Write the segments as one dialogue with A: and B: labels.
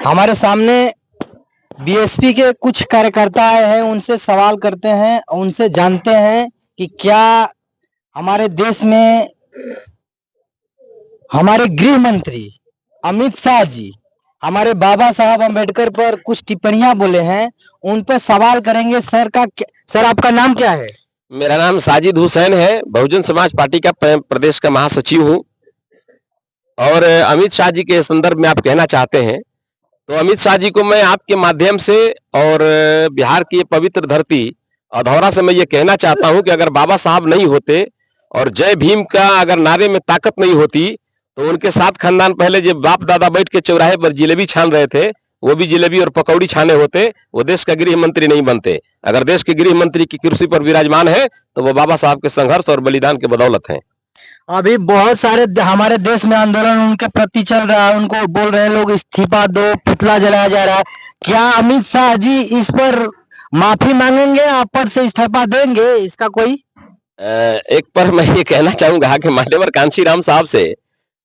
A: हमारे सामने बीएसपी के कुछ कार्यकर्ता आए हैं, उनसे सवाल करते हैं, उनसे जानते हैं कि क्या हमारे देश में हमारे गृह मंत्री अमित शाह जी हमारे बाबा साहब अम्बेडकर पर कुछ टिप्पणियां बोले हैं, उन पर सवाल करेंगे। सर आपका नाम क्या है?
B: मेरा नाम साजिद हुसैन है, बहुजन समाज पार्टी का प्रदेश का महासचिव हूँ। और अमित शाह जी के संदर्भ में आप कहना चाहते हैं तो अमित शाह जी को मैं आपके माध्यम से और बिहार की पवित्र धरती अधौरा से मैं ये कहना चाहता हूँ कि अगर बाबा साहब नहीं होते और जय भीम का अगर नारे में ताकत नहीं होती तो उनके साथ खानदान पहले जो बाप दादा बैठ के चौराहे पर जिलेबी छान रहे थे, वो भी जिलेबी और पकौड़ी छाने होते, वो देश का गृह मंत्री नहीं बनते। अगर देश के गृह मंत्री की कुर्सी पर विराजमान है तो वो बाबा साहब के संघर्ष और बलिदान के बदौलत हैं।
A: अभी बहुत सारे हमारे देश में आंदोलन उनके प्रति चल रहा है, उनको बोल रहे हैं लोग इस्तीफा दो, पुतला जलाया जा रहा है। क्या अमित शाह जी इस पर माफी मांगेंगे, आप पद से इस्तीफा देंगे? इसका कोई
B: एक पर मैं ये कहना चाहूंगा कि मान्यवर कांशीराम साहब से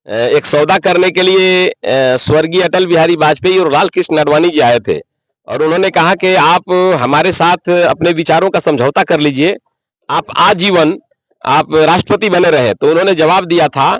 B: एक सौदा करने के लिए स्वर्गीय अटल बिहारी वाजपेयी और लाल कृष्ण आडवाणी जी आए थे और उन्होंने कहा कि आप हमारे साथ अपने विचारों का समझौता कर लीजिए, आप आजीवन आप राष्ट्रपति बने रहे। तो उन्होंने जवाब दिया था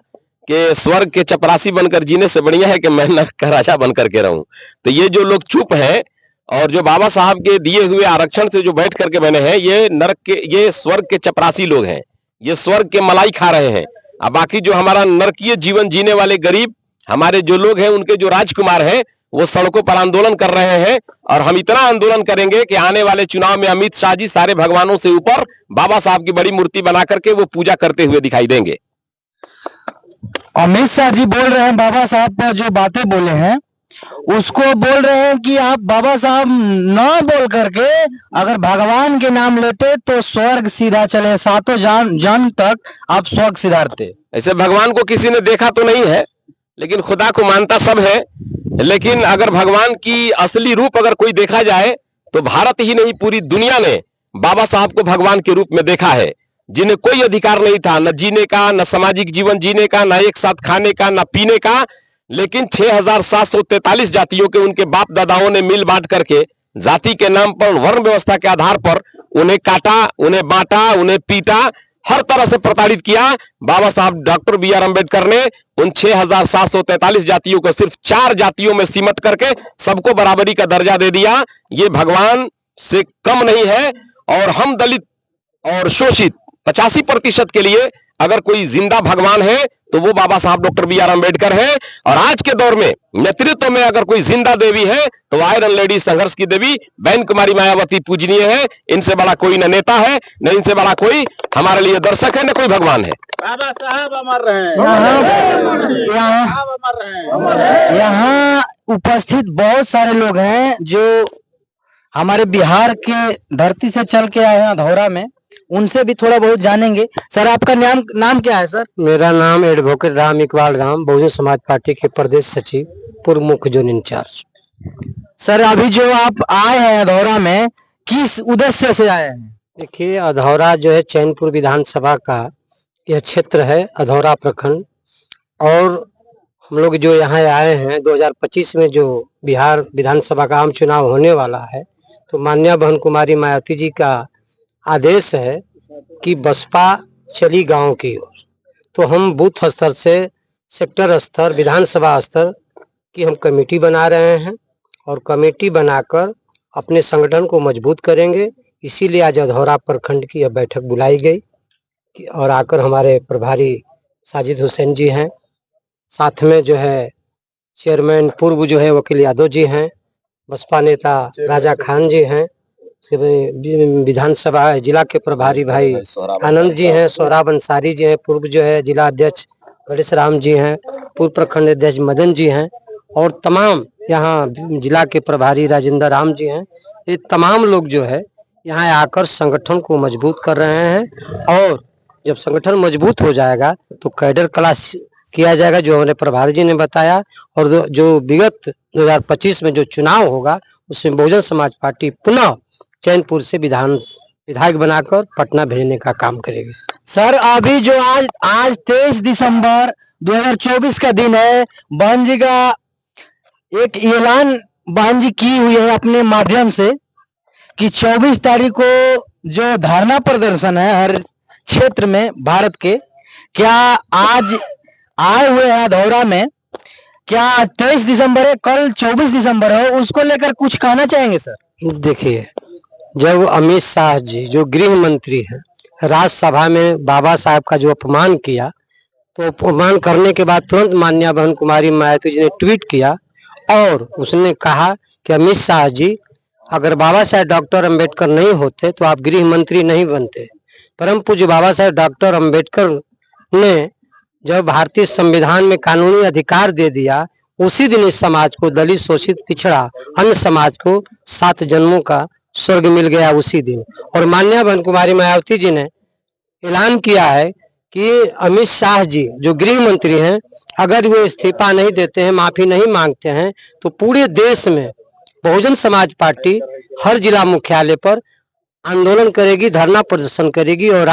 B: कि स्वर्ग के चपरासी बनकर जीने से बढ़िया है कि मैं नरक का राजा बनकर के रहूं। तो ये जो लोग चुप हैं और जो बाबा साहब के दिए हुए आरक्षण से जो बैठ करके बने हैं, ये नरक के, ये स्वर्ग के चपरासी लोग हैं, ये स्वर्ग के मलाई खा रहे हैं। अब बाकी जो हमारा नरकीय जीवन जीने वाले गरीब हमारे जो लोग हैं, उनके जो राजकुमार हैं, वो सड़कों पर आंदोलन कर रहे हैं और हम इतना आंदोलन करेंगे कि आने वाले चुनाव में अमित शाह जी सारे भगवानों से ऊपर बाबा साहब की बड़ी मूर्ति बना करके वो पूजा करते हुए दिखाई देंगे।
A: अमित शाह जी बोल रहे हैं बाबा साहब पर जो बातें बोले हैं उसको बोल रहे हैं कि आप बाबा साहब न बोल करके अगर भगवान के नाम लेते तो स्वर्ग सीधा चले, सातों जन्म तक आप स्वर्ग सिधारते।
B: ऐसे भगवान को किसी ने देखा तो नहीं है, लेकिन खुदा को मानता सब है। लेकिन अगर भगवान की असली रूप अगर कोई देखा जाए तो भारत ही नहीं पूरी दुनिया ने बाबा साहब को भगवान के रूप में देखा है, जिन्हें कोई अधिकार नहीं था न जीने का, न सामाजिक जीवन जीने का, न एक साथ खाने का, न पीने का। लेकिन 6743 जातियों के उनके बाप दादाओं ने मिल बांट करके जाति के नाम पर, वर्ण व्यवस्था के आधार पर उन्हें काटा, उन्हें बांटा, उन्हें पीटा, हर तरह से प्रताड़ित किया। बाबा साहब डॉक्टर बी आर अम्बेडकर ने उन 6743 जातियों को सिर्फ 4 जातियों में सिमट करके सबको बराबरी का दर्जा दे दिया। ये भगवान से कम नहीं है। और हम दलित और शोषित 85% के लिए अगर कोई जिंदा भगवान है तो वो बाबा साहब डॉक्टर बी आर अम्बेडकर है। और आज के दौर में नेतृत्व में अगर कोई जिंदा देवी है तो आयरन लेडी, संघर्ष की देवी बहन कुमारी मायावती पूजनीय है। इनसे बड़ा कोई न नेता है, न इनसे बड़ा कोई हमारे लिए दर्शक है, न कोई भगवान है।
C: बाबा साहब अमर रहे।
A: यहाँ उपस्थित बहुत सारे लोग हैं जो हमारे बिहार के धरती से चल के आए हैं अधौरा में, उनसे भी थोड़ा बहुत जानेंगे। सर आपका नाम क्या है? सर
D: मेरा नाम एडवोकेट राम इकबाल राम, बहुजन समाज पार्टी के प्रदेश सचिव, पूर्व मुख्य जोन इंचार्ज।
A: सर अभी जो आप आए हैं अधौरा में, किस उद्देश्य से आए हैं?
D: देखिए, अधौरा जो है चैनपुर विधानसभा का यह क्षेत्र है, अधौरा प्रखंड। और हम लोग जो यहाँ आए हैं 2025 में जो बिहार विधानसभा का आम चुनाव होने वाला है, तो माननीय बहन कुमारी मायावती जी का आदेश है कि बसपा चली गांव की ओर। तो हम बूथ स्तर से सेक्टर स्तर, विधानसभा स्तर की हम कमेटी बना रहे हैं और कमेटी बनाकर अपने संगठन को मजबूत करेंगे। इसीलिए आज अधौरा प्रखंड की यह बैठक बुलाई गई और आकर हमारे प्रभारी साजिद हुसैन जी हैं, साथ में जो है चेयरमैन पूर्व जो है वकील यादव जी हैं, बसपा नेता राजा खान जी हैं, विधानसभा जिला के प्रभारी भाई आनंद जी हैं, सोहराब अंसारी जी हैं, पूर्व जो है जिला अध्यक्ष गणेश राम जी हैं, पूर्व प्रखंड अध्यक्ष मदन जी हैं और तमाम यहाँ जिला के प्रभारी राजेंद्र राम जी हैं। ये तमाम लोग जो है यहाँ आकर संगठन को मजबूत कर रहे हैं। और जब संगठन मजबूत हो जाएगा तो कैडर क्लास किया जाएगा, जो हमारे प्रभारी जी ने बताया। और जो विगत 2025 में जो चुनाव होगा उसमें बहुजन समाज पार्टी पुनः चैनपुर से विधायक बनाकर पटना भेजने का काम करेगी।
A: सर अभी जो आज 23 दिसंबर 2024 का दिन है, बहन जी का एक ऐलान बहन जी की हुई है अपने माध्यम से कि 24 तारीख को जो धरना प्रदर्शन है हर क्षेत्र में भारत के, क्या आज आए हुए हैं अधौरा में, क्या 23 दिसंबर है, कल 24 दिसंबर है, उसको लेकर कुछ कहना चाहेंगे सर?
D: देखिए, जब अमित शाह जी जो गृह मंत्री हैं राज्यसभा में बाबा साहब का जो अपमान किया, तो अपमान करने के बाद तुरंत माननीय बहन कुमारी मायावती जी ने ट्वीट किया और उसने कहा कि अमित शाह जी, अगर बाबा साहेब डॉक्टर अंबेडकर नहीं होते तो आप गृह मंत्री नहीं बनते। परम पूज्य बाबा साहेब डॉक्टर अंबेडकर ने जब भारतीय संविधान में कानूनी अधिकार दे दिया, उसी दिन इस समाज को, दलित, शोषित, पिछड़ा, अन्य समाज को 7 जन्मों का स्वर्ग मिल गया उसी दिन। और माननीय बहन कुमारी मायावती जी ने ऐलान किया है कि अमित शाह जी जो गृह मंत्री हैं, अगर वो इस्तीफा नहीं देते हैं, माफी नहीं मांगते हैं, तो पूरे देश में बहुजन समाज पार्टी हर जिला मुख्यालय पर आंदोलन करेगी, धरना प्रदर्शन करेगी और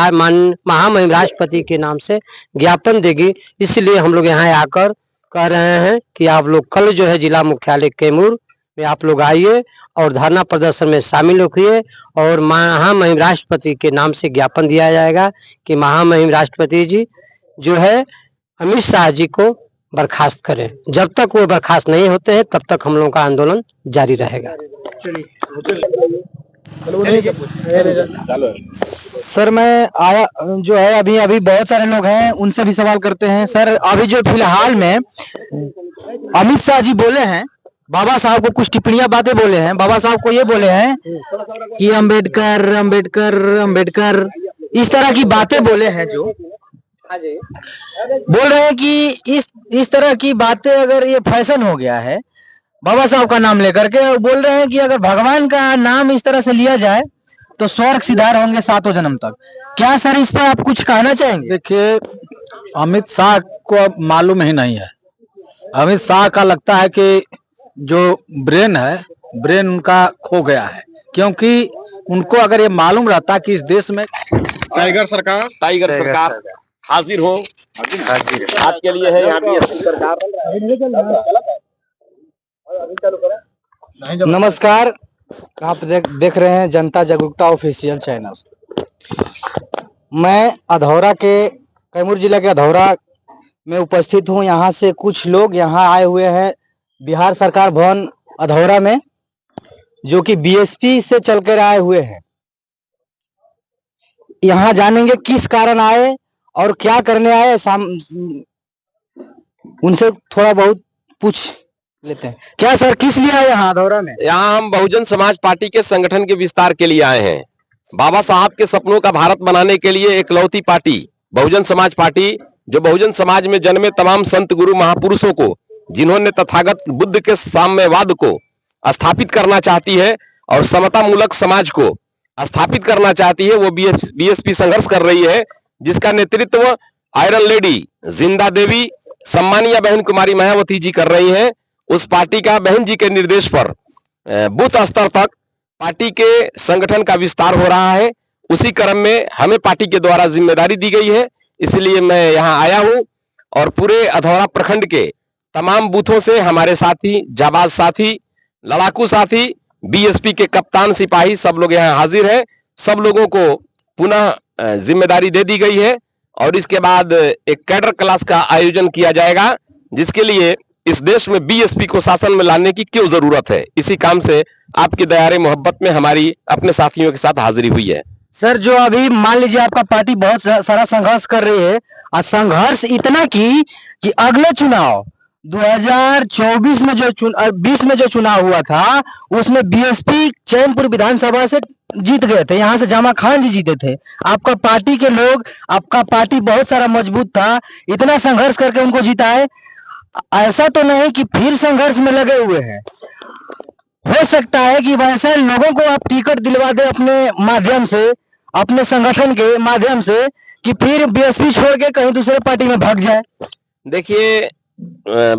D: महामहिम राष्ट्रपति के नाम से ज्ञापन देगी। इसलिए हम लोग यहाँ आकर कह रहे हैं कि आप लोग कल जो है जिला मुख्यालय कैमूर में आप लोग आइए और धरना प्रदर्शन में शामिल होइए और महामहिम राष्ट्रपति के नाम से ज्ञापन दिया जाएगा कि महामहिम राष्ट्रपति जी जो है अमित शाह जी को बर्खास्त करें। जब तक वो बर्खास्त नहीं होते हैं तब तक हम लोगों का आंदोलन जारी रहेगा।
A: सर मैं आया जो है अभी अभी बहुत सारे लोग हैं, उनसे भी सवाल करते हैं। सर अभी जो फिलहाल में अमित शाह जी बोले हैं, बाबा साहब को कुछ टिप्पणियां बातें बोले हैं, बाबा साहब को ये बोले हैं कि अंबेडकर अंबेडकर अंबेडकर, इस तरह की बातें बोले हैं, जो बोल रहे हैं कि इस तरह की बातें अगर ये फैशन हो गया है बाबा साहब का नाम लेकर के, बोल रहे हैं कि अगर भगवान का नाम इस तरह से लिया जाए तो स्वर्ग सिधार होंगे 7 जन्म तक। क्या सर इस पर आप कुछ कहना चाहेंगे?
C: देखिए, अमित शाह को अब मालूम ही नहीं है। अमित शाह का लगता है कि जो ब्रेन है, ब्रेन उनका खो गया है, क्योंकि उनको अगर ये मालूम रहता कि इस देश में टाइगर सरकार
B: हाजिर हो, आपके लिए है यहाँ की सरकार।
A: नमस्कार, आप देख रहे हैं जनता जागरूकता ऑफिशियल चैनल। मैं अधौरा के, कैमूर जिला के अधौरा में उपस्थित हूं। यहाँ से कुछ लोग यहाँ आए हुए हैं बिहार सरकार भवन अधौरा में, जो कि बीएसपी से चलकर आए हुए हैं। यहाँ जानेंगे किस कारण आए और क्या करने आए, उनसे थोड़ा बहुत पूछ लेते हैं। क्या सर किस लिए आए यहाँ अधौरा में?
B: यहाँ हम बहुजन समाज पार्टी के संगठन के विस्तार के लिए आए हैं। बाबा साहब के सपनों का भारत बनाने के लिए एकलौती पार्टी बहुजन समाज पार्टी, जो बहुजन समाज में जन्मे तमाम संत गुरु महापुरुषों को, जिन्होंने तथागत बुद्ध के साम्यवाद को स्थापित करना चाहती है और समता मूलक समाज को स्थापित करना चाहती है, वो बीएसपी संघर्ष कर रही है, जिसका नेतृत्व आयरन लेडी जिंदा देवी सम्मानीय बहन कुमारी मायावती जी कर रही हैं। उस पार्टी का बहन जी के निर्देश पर बूथ स्तर तक पार्टी के संगठन का विस्तार हो रहा है। उसी क्रम में हमें पार्टी के द्वारा जिम्मेदारी दी गई है, इसलिए मैं यहाँ आया हूँ और पूरे अधौरा प्रखंड के तमाम बूथों से हमारे साथी, जाबाज साथी, लड़ाकू साथी, बीएसपी के कप्तान सिपाही सब लोग यहाँ हाजिर हैं। सब लोगों को पुनः जिम्मेदारी दे दी गई है और इसके बाद एक कैडर क्लास का आयोजन किया जाएगा, जिसके लिए इस देश में बीएसपी को शासन में लाने की क्यों जरूरत है, इसी काम से आपकी दयारे मोहब्बत में हमारी अपने साथियों के साथ हाजिरी हुई है।
A: सर जो अभी मान लीजिए आपका पार्टी बहुत सारा संघर्ष कर रही है, और संघर्ष इतना कि अगले चुनाव 2024 में जो 20 में जो चुनाव हुआ था, उसमें बीएसपी चैनपुर विधानसभा से जीत गए थे, यहाँ से जामा खान जी जीते थे। आपका पार्टी के लोग, आपका पार्टी बहुत सारा मजबूत था, इतना संघर्ष करके उनको जीता है। ऐसा तो नहीं कि फिर संघर्ष में लगे हुए हैं? हो सकता है कि वैसे लोगों को आप टिकट दिलवा दे अपने माध्यम से, अपने संगठन के माध्यम से, कि फिर बीएसपी छोड़ के कहीं दूसरे पार्टी में भाग जाए।
B: देखिए,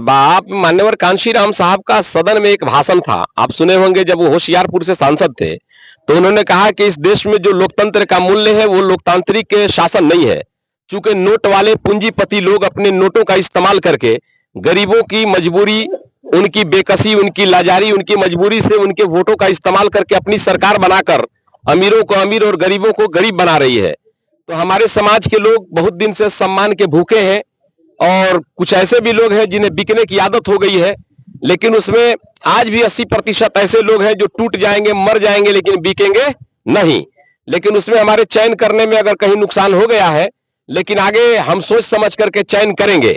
B: आप मान्यवर कांशीराम साहब का सदन में एक भाषण था, आप सुने होंगे, जब वो होशियारपुर से सांसद थे, तो उन्होंने कहा कि इस देश में जो लोकतंत्र का मूल्य है वो लोकतांत्रिक शासन नहीं है, चूंकि नोट वाले पूंजीपति लोग अपने नोटों का इस्तेमाल करके गरीबों की मजबूरी उनकी बेकसी, उनकी लाचारी, उनकी मजबूरी से उनके वोटों का इस्तेमाल करके अपनी सरकार बनाकर अमीरों को अमीर और गरीबों को गरीब बना रही है। तो हमारे समाज के लोग बहुत दिन से सम्मान के भूखे हैं और कुछ ऐसे भी लोग हैं जिन्हें बिकने की आदत हो गई है, लेकिन उसमें आज भी 80% ऐसे लोग हैं जो टूट जाएंगे, मर जाएंगे, लेकिन बिकेंगे नहीं। लेकिन उसमें हमारे चयन करने में अगर कहीं नुकसान हो गया है, लेकिन आगे हम सोच समझ करके चयन करेंगे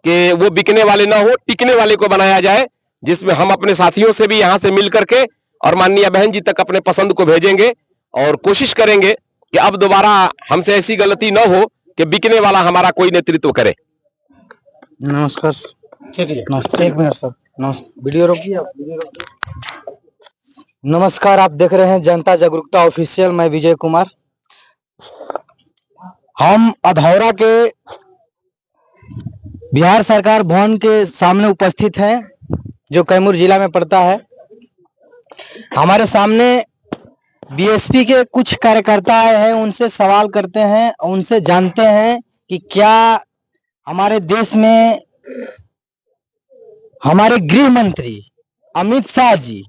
B: कि वो बिकने वाले ना हो, टिकने वाले को बनाया जाए, जिसमें हम अपने साथियों से भी यहाँ से मिल करके और माननीय बहन जी तक अपने पसंद को भेजेंगे और कोशिश करेंगे कि अब दोबारा हमसे ऐसी गलती न हो कि बिकने वाला हमारा कोई नेतृत्व करे।
A: नमस्कार।
C: चलिए
A: नमस्ते, एक मिनट सर। नमस्ते,
C: वीडियो रोकिए आप, वीडियो रोकिए।
A: नमस्कार, आप देख रहे हैं जनता जागरूकता ऑफिशियल। मैं विजय कुमार। हम अधौरा के बिहार सरकार भवन के सामने उपस्थित हैं, जो कैमूर जिला में पड़ता है। हमारे सामने बीएसपी के कुछ कार्यकर्ता आए हैं, उनसे सवाल करते हैं, उनसे जानते हैं कि क्या हमारे देश में हमारे गृह मंत्री अमित शाह जी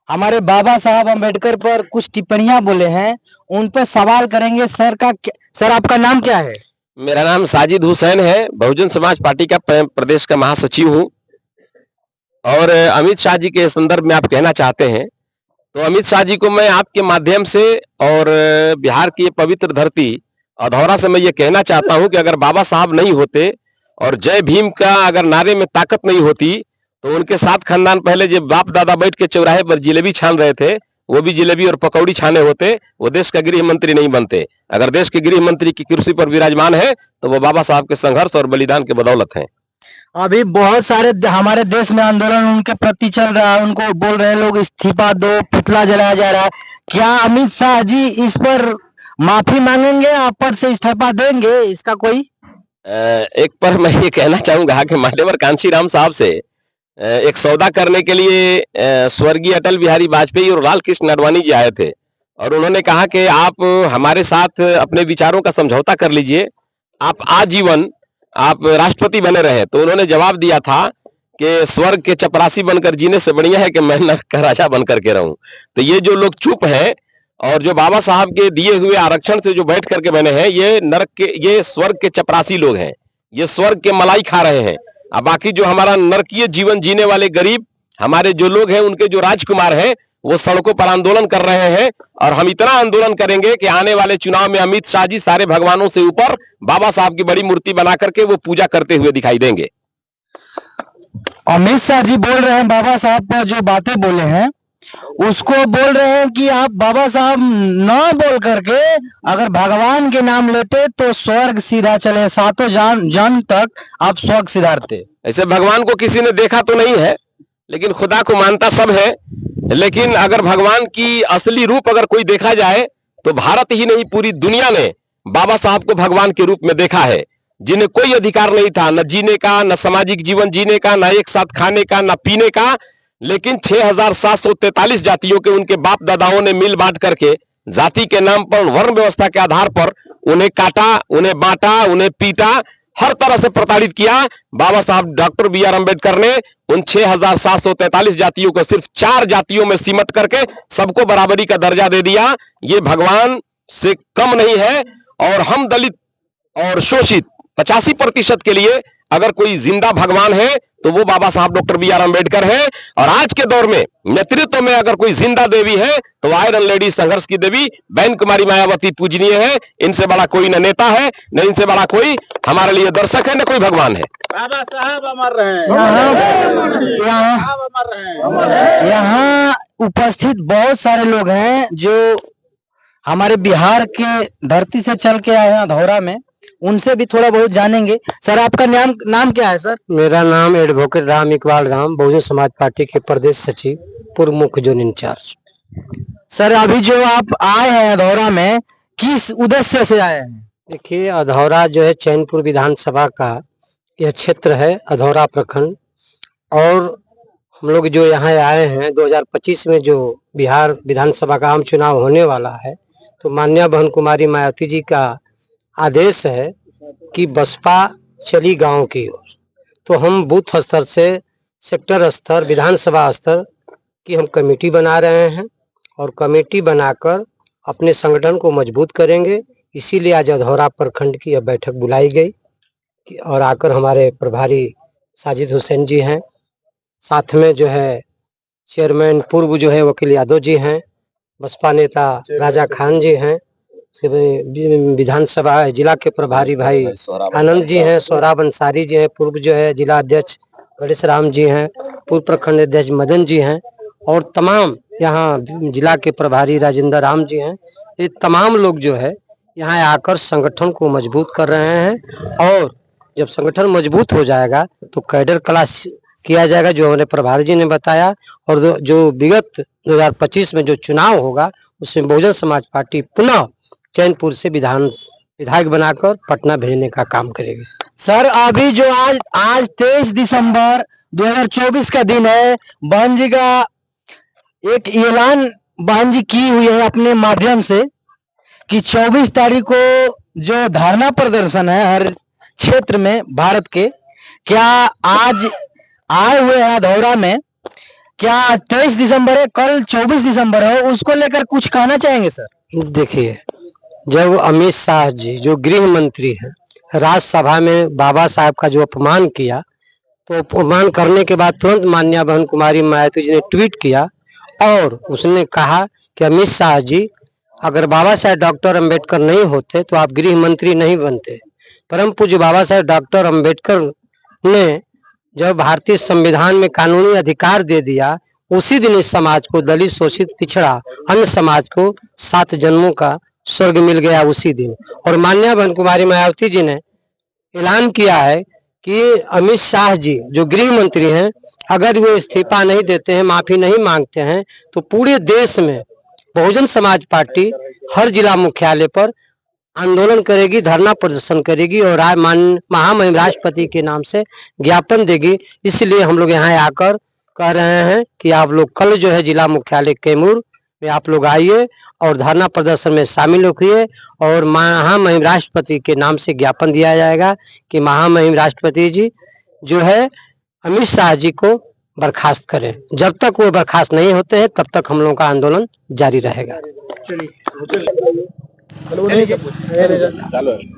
A: हमारे बाबा साहब अम्बेडकर पर कुछ टिप्पणियां बोले हैं, उन पर सवाल करेंगे। सर आपका नाम क्या है?
B: मेरा नाम साजिद हुसैन है, बहुजन समाज पार्टी का प्रदेश का महासचिव हूँ। और अमित शाह जी के संदर्भ में आप कहना चाहते हैं, तो अमित शाह जी को मैं आपके माध्यम से और बिहार की ये पवित्र धरती अधौरा से मैं ये कहना चाहता हूँ कि अगर बाबा साहब नहीं होते और जय भीम का अगर नारे में ताकत नहीं होती, तो उनके साथ खानदान पहले जब बाप दादा बैठ के चौराहे पर जिलेबी छान रहे थे, वो भी जिलेबी और पकौड़ी छाने होते, वो देश का गृह मंत्री नहीं बनते। अगर देश के गृह मंत्री की कुर्सी पर विराजमान है तो वो बाबा साहब के संघर्ष और बलिदान के बदौलत है।
A: अभी बहुत सारे हमारे देश में आंदोलन उनके प्रति चल रहा है, उनको बोल रहे हैं लोग इस्तीफा दो, पुतला जलाया जा रहा है। क्या अमित शाह जी इस पर माफी मांगेंगे, आप पद से इस्तीफा देंगे? इसका कोई
B: एक पर मैं ये कहना चाहूंगा कि मान्यवर कांशीराम साहब से एक सौदा करने के लिए स्वर्गीय अटल बिहारी वाजपेयी और लाल कृष्ण आडवाणी जी आए थे और उन्होंने कहा कि आप हमारे साथ अपने विचारों का समझौता कर लीजिए, आप आजीवन आप राष्ट्रपति बने रहे। तो उन्होंने जवाब दिया था कि स्वर्ग के चपरासी बनकर जीने से बढ़िया है कि मैं नरक का राजा बनकर के रहूं। तो ये जो लोग चुप हैं और जो बाबा साहब के दिए हुए आरक्षण से जो बैठ करके बने हैं, ये नरक के, ये स्वर्ग के चपरासी लोग हैं, ये स्वर्ग के मलाई खा रहे हैं। अब बाकी जो हमारा नरकीय जीवन जीने वाले गरीब हमारे जो लोग हैं, उनके जो राजकुमार हैं, वो सड़कों पर आंदोलन कर रहे हैं। और हम इतना आंदोलन करेंगे कि आने वाले चुनाव में अमित शाह जी सारे भगवानों से ऊपर बाबा साहब की बड़ी मूर्ति बना करके वो पूजा करते हुए दिखाई देंगे।
A: अमित शाह जी बोल रहे हैं, बाबा साहब पर जो बातें बोले हैं उसको बोल रहे हैं कि आप बाबा साहब न बोल करके अगर भगवान के नाम लेते तो स्वर्ग सीधा चले, सातों जन्म तक आप स्वर्ग सिधारते।
B: ऐसे भगवान को किसी ने देखा तो नहीं है, लेकिन खुदा को मानता सब है। लेकिन अगर भगवान की असली रूप अगर कोई देखा जाए तो भारत ही नहीं पूरी दुनिया ने बाबा साहब को भगवान के रूप में देखा है, जिन्हें कोई अधिकार नहीं था न जीने का, न सामाजिक जीवन जीने का, न एक साथ खाने का, न पीने का। लेकिन 6743 जातियों के उनके बाप दादाओं ने मिल बांट करके जाति के नाम पर, वर्ण व्यवस्था के आधार पर उन्हें काटा, उन्हें बांटा, उन्हें पीटा, हर तरह से प्रताड़ित किया। बाबा साहब डॉक्टर BR अम्बेडकर ने उन 6743 जातियों को सिर्फ 4 जातियों में सिमट करके सबको बराबरी का दर्जा दे दिया। ये भगवान से कम नहीं है। और हम दलित और शोषित 85% के लिए अगर कोई जिंदा भगवान है तो वो बाबा साहब डॉक्टर BR अम्बेडकर है। और आज के दौर में नेतृत्व में अगर कोई जिंदा देवी है तो आयरन लेडी, संघर्ष की देवी बहन कुमारी मायावती पूजनीय है। इनसे बड़ा कोई न नेता है, न इनसे बड़ा कोई हमारे लिए दर्शक है, न कोई भगवान है।
C: बाबा साहब अमर रहे,
A: यहाँ उपस्थित बहुत सारे लोग हैं जो हमारे बिहार के धरती से चल के आए हैं अधौरा में, उनसे भी थोड़ा बहुत जानेंगे। सर आपका नाम क्या है? सर
D: मेरा नाम एडवोकेट राम इकबाल राम, बहुजन समाज पार्टी के प्रदेश सचिव, पूर्व मुख्य जोन इंचार्ज।
A: सर अभी जो आप आए हैं अधौरा में, किस उद्देश्य से आए हैं?
D: देखिए, अधौरा जो है चैनपुर विधानसभा का यह क्षेत्र है, अधौरा प्रखंड। और हम लोग जो यहाँ आए हैं 2025 में जो बिहार विधानसभा का आम चुनाव होने वाला है, तो माननीय बहन कुमारी मायावती जी का आदेश है कि बसपा चली गांव की ओर। तो हम बूथ स्तर से सेक्टर स्तर, विधानसभा स्तर की हम कमेटी बना रहे हैं और कमेटी बनाकर अपने संगठन को मजबूत करेंगे। इसीलिए आज अधौरा प्रखंड की यह बैठक बुलाई गई और आकर हमारे प्रभारी साजिद हुसैन जी हैं, साथ में जो है चेयरमैन पूर्व जो है वकील यादव जी हैं, बसपा नेता राजा खान जी हैं, विधानसभा जिला के प्रभारी भाई आनंद जी हैं, सोहराब अंसारी जी हैं, पूर्व जो है जिला अध्यक्ष गणेश राम जी हैं, पूर्व प्रखंड अध्यक्ष मदन जी हैं और तमाम यहाँ जिला के प्रभारी राजेंद्र राम जी हैं। ये तमाम लोग जो है यहाँ आकर संगठन को मजबूत कर रहे हैं और जब संगठन मजबूत हो जाएगा तो कैडर क्लास किया जाएगा, जो हमारे प्रभारी जी ने बताया। और जो विगत 2025 में जो चुनाव होगा उसमें बहुजन समाज पार्टी पुनः चैनपुर से विधायक बनाकर पटना भेजने का काम करेगी।
A: सर अभी जो आज 23 दिसंबर 2024 का दिन है, बहन जी का एक ऐलान बहन जी की हुई है अपने माध्यम से कि 24 तारीख को जो धरना प्रदर्शन है हर क्षेत्र में भारत के, क्या आज आए हुए हैं अधौरा में, क्या 23 दिसंबर है, कल 24 दिसंबर है, उसको लेकर कुछ कहना चाहेंगे सर?
D: देखिए, जब अमित शाह जी जो गृह मंत्री हैं राज्यसभा में बाबा साहब का जो अपमान किया, तो अपमान करने के बाद तुरंत माननीय बहन कुमारी मायावती जी ने ट्वीट किया और उसने कहा कि अमित शाह जी, अगर बाबा साहब डॉक्टर अंबेडकर नहीं होते तो आप गृह मंत्री नहीं बनते। परम पूज्य बाबा साहब डॉक्टर अंबेडकर ने जब भारतीय संविधान में कानूनी अधिकार दे दिया, उसी दिन इस समाज को, दलित, शोषित, पिछड़ा अन्य समाज को 7 जन्मों का स्वर्ग मिल गया उसी दिन। और माननीय बहन कुमारी मायावती जी ने ऐलान किया है कि अमित शाह जी जो गृह मंत्री हैं, अगर वो इस्तीफा नहीं देते हैं, माफी नहीं मांगते हैं, तो पूरे देश में बहुजन समाज पार्टी हर जिला मुख्यालय पर आंदोलन करेगी, धरना प्रदर्शन करेगी और महामहिम राष्ट्रपति के नाम से ज्ञापन देगी। इसलिए हम लोग यहाँ आकर कह रहे हैं कि आप लोग कल जो है जिला मुख्यालय कैमूर में आप लोग आइए और धरना प्रदर्शन में शामिल होइए और महामहिम राष्ट्रपति के नाम से ज्ञापन दिया जाएगा कि महामहिम राष्ट्रपति जी जो है अमित शाह जी को बर्खास्त करें। जब तक वो बर्खास्त नहीं होते हैं तब तक हम लोगों का आंदोलन जारी रहेगा।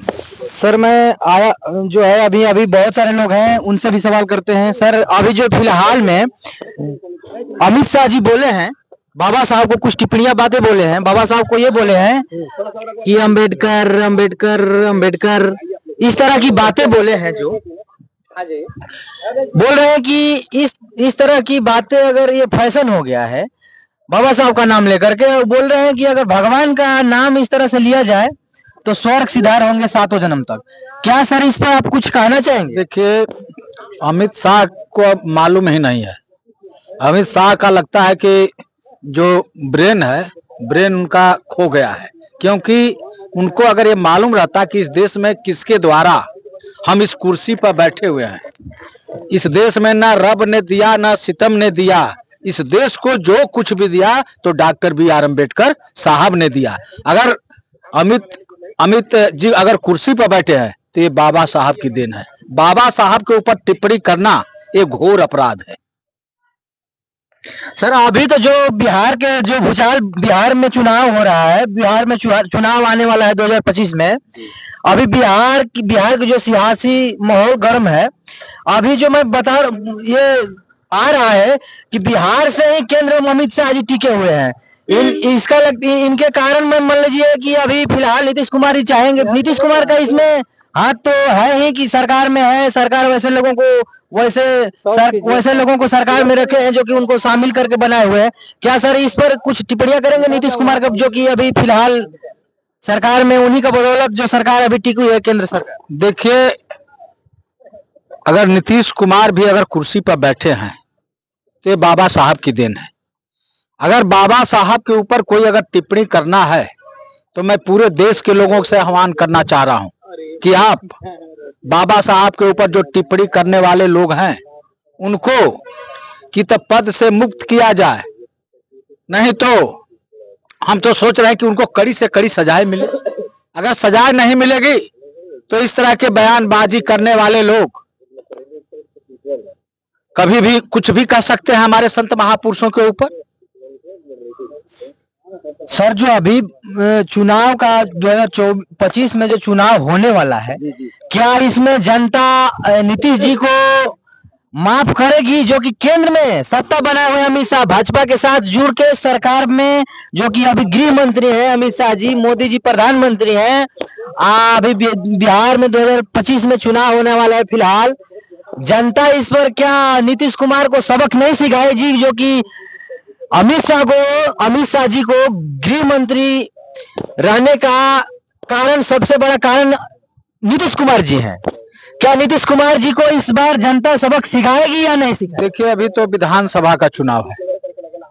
A: सर मैं आया जो है अभी बहुत सारे लोग हैं, उनसे भी सवाल करते हैं। सर अभी जो फिलहाल में अमित शाह जी बोले हैं, बाबा साहब को कुछ टिप्पणियां बातें बोले हैं, बाबा साहब को ये बोले हैं कि अंबेडकर अंबेडकर अंबेडकर, इस तरह की बातें बोले हैं, जो बोल रहे हैं कि इस तरह की बातें अगर ये फैशन हो गया है बाबा साहब का नाम लेकर के, बोल रहे हैं कि अगर भगवान का नाम इस तरह से लिया जाए तो स्वर्ग सिधार होंगे 7 जन्म तक। क्या सर इस पर आप कुछ कहना चाहेंगे?
C: देखिए, अमित शाह को मालूम ही नहीं है। अमित शाह का लगता है कि जो ब्रेन है, ब्रेन उनका खो गया है, क्योंकि उनको अगर ये मालूम रहता कि इस देश में किसके द्वारा हम इस कुर्सी पर बैठे हुए हैं, इस देश में ना रब ने दिया ना सितम ने दिया, इस देश को जो कुछ भी दिया तो डॉक्टर B.R. अम्बेडकर साहब ने दिया। अगर अमित जी अगर कुर्सी पर बैठे हैं तो ये बाबा साहब की देन है। बाबा साहब के ऊपर टिप्पणी करना एक घोर अपराध है।
A: सर अभी तो जो बिहार के जो भूचाल, बिहार में चुनाव हो रहा है, बिहार में चुनाव आने वाला है 2025 में, अभी बिहार की जो सियासी माहौल गर्म है। अभी जो मैं बता ये आ रहा है कि बिहार से ही केंद्र में अमित शाह जी टिके हुए हैं। इनके कारण में मान लीजिए कि अभी फिलहाल नीतीश कुमार ही चाहेंगे। नीतीश कुमार का इसमें हाथ तो है ही कि सरकार में है, सरकार वैसे लोगों को सरकार में रखे हैं जो कि उनको शामिल करके बनाए हुए हैं। क्या सर इस पर कुछ टिप्पणियां करेंगे नीतीश कुमार का, जो कि अभी फिलहाल सरकार में उन्हीं का बदौलत जो सरकार अभी टिकी हुई है, केंद्र सरकार?
C: देखिए, अगर नीतीश कुमार भी अगर कुर्सी पर बैठे हैं तो ये बाबा साहब की देन है। अगर बाबा साहब के ऊपर कोई अगर टिप्पणी करना है तो मैं पूरे देश के लोगों से आह्वान करना चाह रहा हूं कि आप बाबा साहब के ऊपर जो टिप्पणी करने वाले लोग हैं उनको कि तब पद से मुक्त किया जाए, नहीं तो हम तो सोच रहे हैं कि उनको कड़ी से कड़ी सजाएं मिले। अगर सजाएं नहीं मिलेगी तो इस तरह के बयानबाजी करने वाले लोग कभी भी कुछ भी कह सकते हैं हमारे संत महापुरुषों के ऊपर।
A: सर, जो अभी चुनाव का 2025 में जो चुनाव होने वाला है, क्या इसमें जनता नीतीश जी को माफ करेगी, जो कि केंद्र में सत्ता बनाए हुए अमित शाह भाजपा के साथ जुड़ के सरकार में, जो कि अभी गृह मंत्री हैं अमित शाह जी, मोदी जी प्रधानमंत्री हैं। अभी बिहार में 2025 में चुनाव होने वाला है। फिलहाल जनता इस पर क्या नीतीश कुमार को सबक नहीं सिखाएगी, जो कि अमित शाह जी को गृह मंत्री रहने का कारण, सबसे बड़ा कारण नीतीश कुमार जी हैं। क्या नीतीश कुमार जी को इस बार जनता सबक सिखाएगी या नहीं सिखाएगी?
C: देखिए, अभी तो विधानसभा का चुनाव है,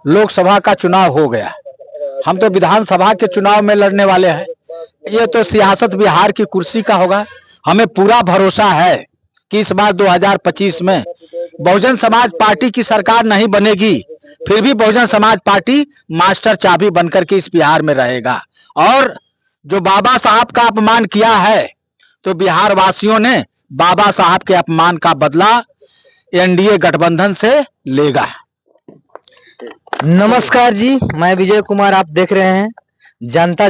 C: लोकसभा का चुनाव हो गया, हम तो विधानसभा के चुनाव में लड़ने वाले हैं। ये तो सियासत बिहार की कुर्सी का होगा। हमें पूरा भरोसा है कि इस बार 2025 में बहुजन समाज पार्टी की सरकार नहीं बनेगी, फिर भी बहुजन समाज पार्टी मास्टर चाबी बनकर के इस बिहार में रहेगा। और जो बाबा साहब का अपमान किया है, तो बिहार वासियों ने बाबा साहब के अपमान का बदला एनडीए गठबंधन से लेगा।
A: नमस्कार जी, मैं विजय कुमार, आप देख रहे हैं जनता